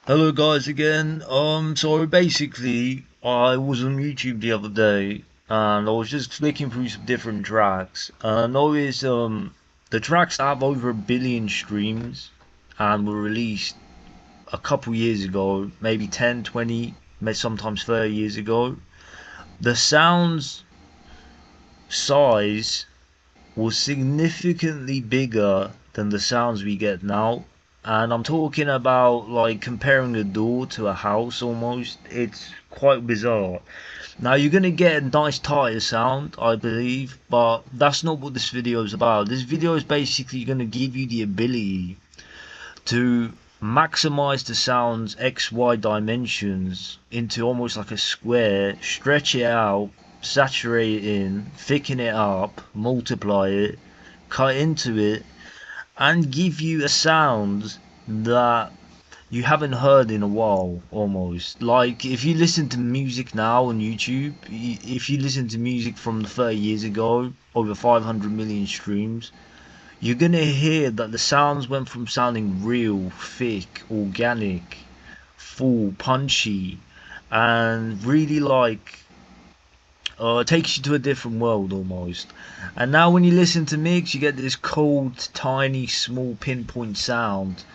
Hello guys again. So basically I was on YouTube the other day and I was just flicking through some different tracks and I noticed the tracks have over 1 billion streams and were released a couple years ago, maybe 10, 20, maybe sometimes 30 years ago. The sounds size was significantly bigger than the sounds we get now. And I'm talking about like comparing a door to a house almost. It's quite bizarre. Now you're gonna get a nice tighter sound, I believe, but that's not what this video is about. This video is basically gonna give you the ability to maximize the sound's XY dimensions into almost like a square, stretch it out, saturate it in, thicken it up, multiply it, cut into it, and give you a sound that you haven't heard in a while almost. Like if you listen to music now on YouTube, if you listen to music from 30 years ago, over 500 million streams, you're gonna hear that the sounds went from sounding real, thick, organic, full, punchy, and really like it takes you to a different world almost. And now when you listen to mix, you get this cold, tiny, small pinpoint sound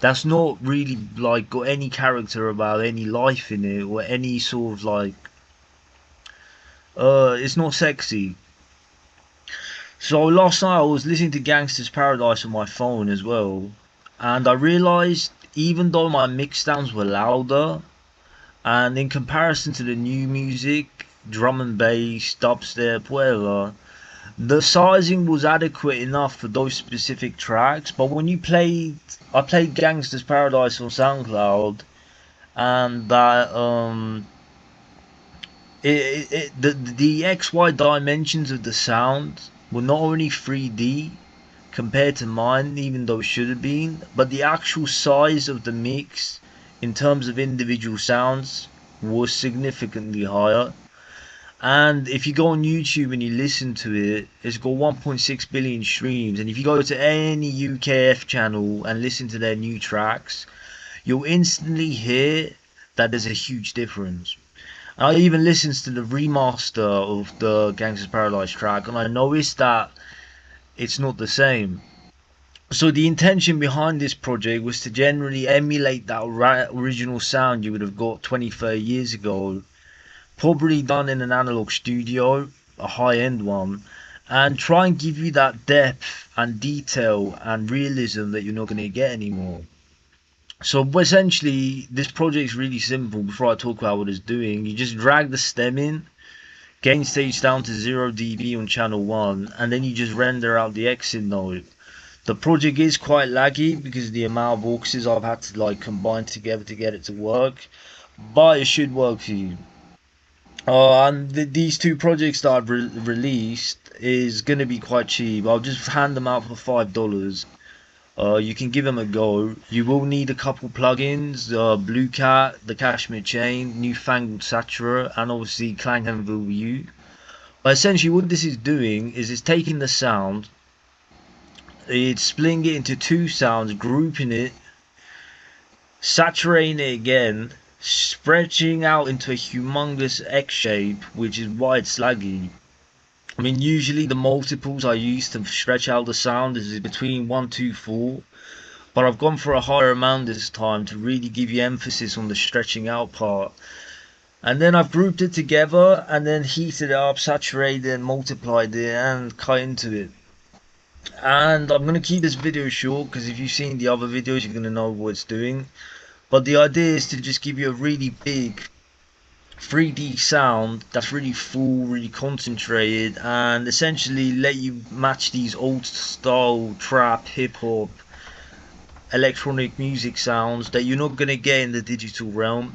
that's not really like got any character about any life in it or any sort of like it's not sexy. So last night I was listening to Gangsta's Paradise on my phone as well, and I realized even though my mix downs were louder, and in comparison to the new music, drum and bass, dubstep, whatever, the sizing was adequate enough for those specific tracks. But when I played Gangsta's Paradise on SoundCloud, and that the XY dimensions of the sound were not only 3D compared to mine, even though it should have been, but the actual size of the mix in terms of individual sounds was significantly higher. And if you go on YouTube and you listen to it, it's got 1.6 billion streams. And if you go to any UKF channel and listen to their new tracks, you'll instantly hear that there's a huge difference. I even listened to the remaster of the Gangsta's Paradise track, and I noticed that it's not the same. So the intention behind this project was to generally emulate that original sound you would have got 20, 30 years ago, probably done in an analog studio, a high-end one, and try and give you that depth and detail and realism that you're not going to get anymore. So essentially, this project is really simple. Before I talk about what it's doing, you just drag the stem in, gain stage down to 0 dB on channel 1, and then you just render out the exit node. The project is quite laggy because of the amount of auxes I've had to like combine together to get it to work, but it should work for you. And these two projects that I've released is going to be quite cheap. I'll just hand them out for $5. You can give them a go. You will need a couple plugins, BLUECAT, the KSHMR chain, NEWFANGLED SATURATE, and obviously KLANGHELM VU. But essentially what this is doing is it's taking the sound, it's splitting it into two sounds, grouping it, saturating it again, stretching out into a humongous X shape, which is why it's laggy. I mean, usually the multiples I use to stretch out the sound is between 1, 2, 4. But I've gone for a higher amount this time to really give you emphasis on the stretching out part. And then I've grouped it together and then heated it up, saturated it, multiplied it, and cut into it. And I'm going to keep this video short because if you've seen the other videos, you're going to know what it's doing. But the idea is to just give you a really big 3D sound that's really full, really concentrated, and essentially let you match these old style trap, hip hop, electronic music sounds that you're not going to get in the digital realm.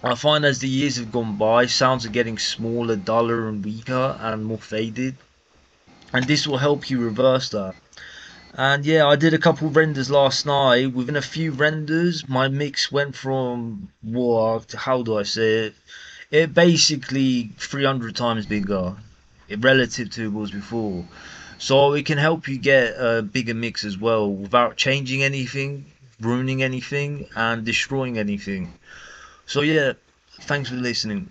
I find as the years have gone by, sounds are getting smaller, duller, and weaker, and more faded. And this will help you reverse that. And yeah, I did a couple renders last night. Within a few renders, my mix went from what? How do I say it? It basically 300 times bigger, relative to what it was before. So it can help you get a bigger mix as well without changing anything. ruining anything and destroying anything. So yeah, thanks for listening.